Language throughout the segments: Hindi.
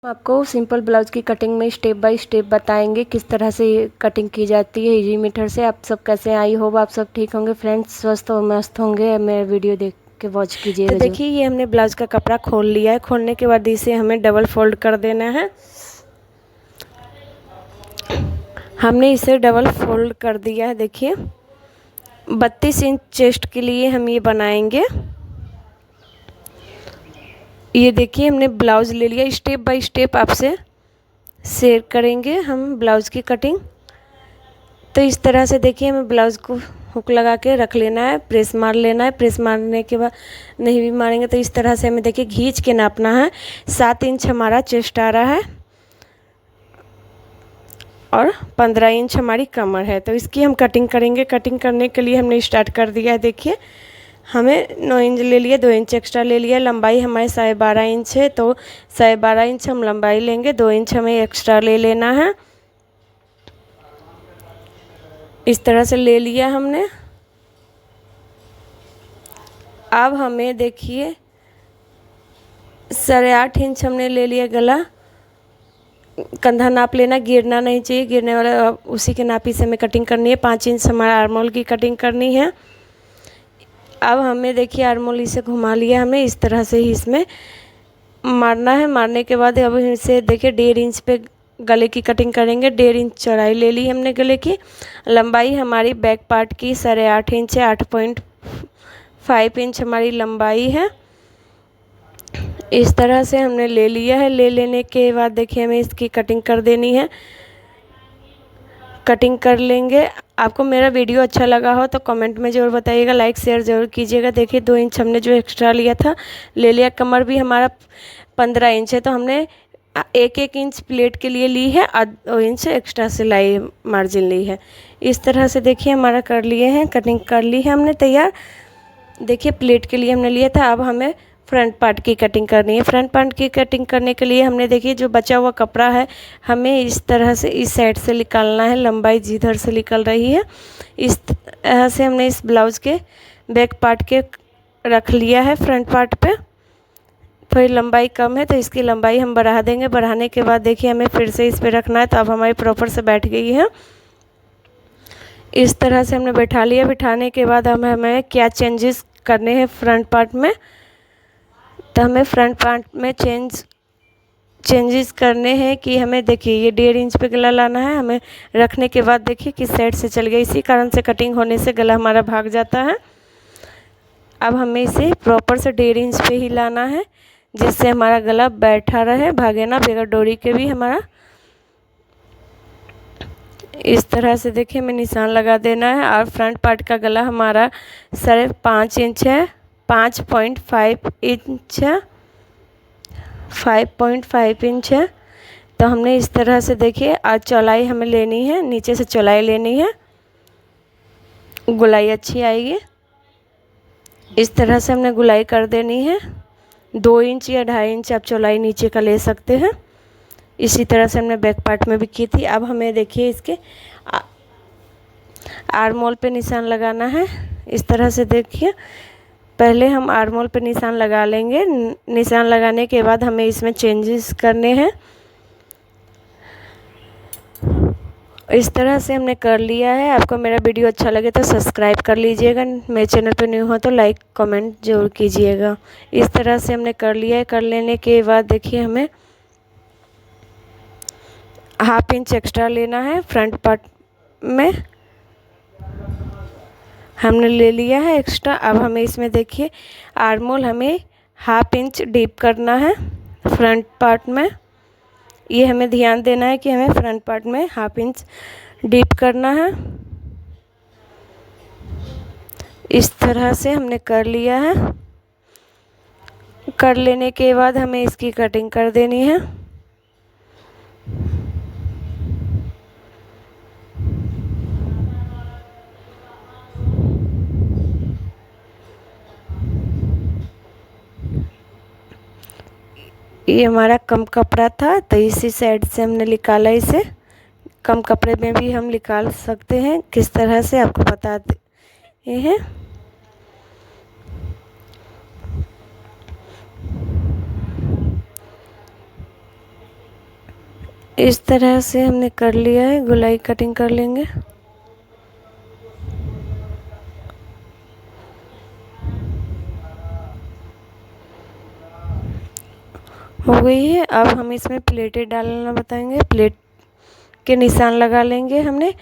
आपको सिंपल ब्लाउज़ की कटिंग में स्टेप बाय स्टेप बताएंगे किस तरह से कटिंग की जाती है इजी मीटर से। आप सब कैसे, आई होप आप सब ठीक होंगे फ्रेंड्स, स्वस्थ और मस्त होंगे। मेरा वीडियो देख के वॉच कीजिएगा। तो देखिए ये हमने ब्लाउज़ का कपड़ा खोल लिया है। खोलने के बाद इसे हमें डबल फोल्ड कर देना है। हमने इसे डबल फोल्ड कर दिया है। देखिए 32 इंच चेस्ट के लिए हम ये बनाएंगे। ये देखिए हमने ब्लाउज़ ले लिया। स्टेप बाय स्टेप आपसे शेयर करेंगे हम ब्लाउज़ की कटिंग। तो इस तरह से देखिए हमें ब्लाउज़ को हुक लगा के रख लेना है, प्रेस मार लेना है। प्रेस मारने के बाद नहीं भी मारेंगे तो इस तरह से हमें देखिए खींच के नापना है। 7 इंच हमारा चेस्ट आ रहा है और 15 इंच हमारी कमर है। तो इसकी हम कटिंग करेंगे। कटिंग करने के लिए हमने स्टार्ट कर दिया है। देखिए हमें 9 इंच ले लिया, 2 इंच एक्स्ट्रा ले लिया। लंबाई हमारे 12.5 इंच है तो 12.5 इंच हम लंबाई लेंगे, 2 इंच हमें एक्स्ट्रा ले लेना है। इस तरह से ले लिया हमने। अब हमें देखिए 8.5 इंच हमने ले लिया गला। कंधा नाप लेना, गिरना नहीं चाहिए, गिरने वाला उसी के नापी से हमें कटिंग करनी है। 5 इंच हमारा आर्मोल की कटिंग करनी है। अब हमें देखिए आर्मोल इसे घुमा लिया, हमें इस तरह से ही इसमें मारना है। मारने के बाद अब इसे देखिए 1.5 इंच पे गले की कटिंग करेंगे। 1.5 इंच चौड़ाई ले ली हमने गले की। लंबाई हमारी बैक पार्ट की 8.5 इंच है, 8.5 इंच हमारी लंबाई है। इस तरह से हमने ले लिया है। ले लेने के बाद देखिए हमें इसकी कटिंग कर देनी है। कटिंग कर लेंगे। आपको मेरा वीडियो अच्छा लगा हो तो कमेंट में ज़रूर बताइएगा, लाइक शेयर ज़रूर कीजिएगा। देखिए 2 इंच हमने जो एक्स्ट्रा लिया था ले लिया। कमर भी हमारा 15 इंच है तो हमने 1-1 इंच प्लेट के लिए ली है और 2 इंच एक्स्ट्रा सिलाई मार्जिन ली है। इस तरह से देखिए हमारा कर लिए हैं, कटिंग कर ली है हमने तैयार। देखिए प्लेट के लिए हमने लिया था। अब हमें फ्रंट पार्ट की कटिंग करनी है। फ्रंट पार्ट की कटिंग करने के लिए हमने देखिए जो बचा हुआ कपड़ा है हमें इस तरह से इस साइड से निकालना है। लंबाई जिधर से निकल रही है इस तरह से हमने इस ब्लाउज़ के बैक पार्ट के रख लिया है। फ्रंट पार्ट पे फिर लंबाई कम है तो इसकी लंबाई हम बढ़ा देंगे। बढ़ाने के बाद देखिए हमें फिर से इस पे रखना है। तो अब हमारी प्रॉपर से बैठ गई है। इस तरह से हमने बैठा लिया। बिठाने के बाद हमें क्या चेंजेस करने हैं फ्रंट पार्ट में, तो हमें फ्रंट पार्ट में चेंजेस करने हैं कि हमें देखिए ये 1.5 इंच पे गला लाना है। हमें रखने के बाद देखिए किस साइड से चल गया, इसी कारण से कटिंग होने से गला हमारा भाग जाता है। अब हमें इसे प्रॉपर से 1.5 इंच पे ही लाना है जिससे हमारा गला बैठा रहे, भागे ना बगैर डोरी के भी हमारा। इस तरह से देखिए हमें निशान लगा देना है। और फ्रंट पार्ट का गला हमारा 5.5 इंच है, 5.5 इंच है, 5.5 इंच है। तो हमने इस तरह से देखिए आज चौड़ाई हमें लेनी है, नीचे से चौड़ाई लेनी है, गुलाई अच्छी आएगी। इस तरह से हमने गुलाई कर देनी है। 2 इंच या 2.5 इंच आप चौड़ाई नीचे का ले सकते हैं। इसी तरह से हमने बैक पार्ट में भी की थी। अब हमें देखिए इसके आर्मोल पे निशान लगाना है। इस तरह से देखिए पहले हम आर्मोल पे निशान लगा लेंगे। निशान लगाने के बाद हमें इसमें चेंजेस करने हैं। इस तरह से हमने कर लिया है। आपको मेरा वीडियो अच्छा लगे तो सब्सक्राइब कर लीजिएगा, मेरे चैनल पे न्यू हो तो लाइक कमेंट जरूर कीजिएगा। इस तरह से हमने कर लिया है। कर लेने के बाद देखिए हमें 1/2 इंच एक्स्ट्रा लेना है। फ्रंट पार्ट में हमने ले लिया है एक्स्ट्रा। अब हमें इसमें देखिए आर्मोल हमें 1/2 इंच डीप करना है फ्रंट पार्ट में। ये हमें ध्यान देना है कि हमें फ्रंट पार्ट में 1/2 इंच डीप करना है। इस तरह से हमने कर लिया है। कर लेने के बाद हमें इसकी कटिंग कर देनी है। ये हमारा कम कपड़ा था तो इसी साइड से हमने निकाला इसे। कम कपड़े में भी हम निकाल सकते हैं, किस तरह से आपको बताते हैं। इस तरह से हमने कर लिया है, गोलाई कटिंग कर लेंगे। हो गई है। अब हम इसमें प्लेटें डालना बताएंगे। प्लेट के निशान लगा लेंगे हमने।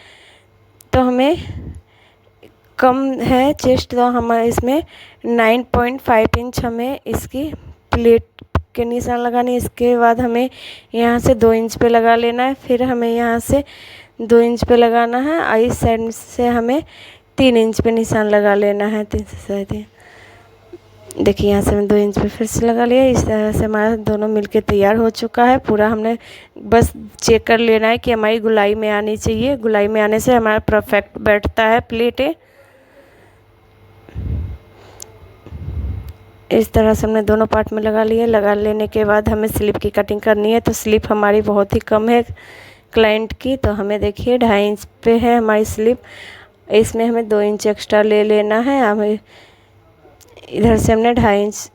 तो हमें कम है चेस्ट, तो हम इसमें 9.5 इंच हमें इसकी प्लेट के निशान लगाने। इसके बाद हमें यहाँ से 2 इंच पे लगा लेना है। फिर हमें यहाँ से 2 इंच पे लगाना है और इस साइड से हमें 3 इंच पे निशान लगा लेना है। 3 से 3 देखिए, यहाँ से हमने 2 इंच पे फिर से लगा लिया। इस तरह से हमारा दोनों मिलके तैयार हो चुका है पूरा। हमने बस चेक कर लेना है कि हमारी गुलाई में आनी चाहिए। गुलाई में आने से हमारा परफेक्ट बैठता है प्लेटें। इस तरह से हमने दोनों पार्ट में लगा लिए। लगा लेने के बाद हमें स्लिप की कटिंग करनी है। तो स्लिप हमारी बहुत ही कम है क्लाइंट की, तो हमें देखिए 2.5 इंच पे है हमारी स्लिप। इसमें हमें 2 इंच एक्स्ट्रा ले लेना है। हमें इधर से हमने 2.5 इंच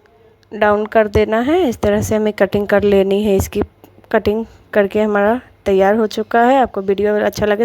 डाउन कर देना है। इस तरह से हमें कटिंग कर लेनी है। इसकी कटिंग करके हमारा तैयार हो चुका है। आपको वीडियो अगर अच्छा लगे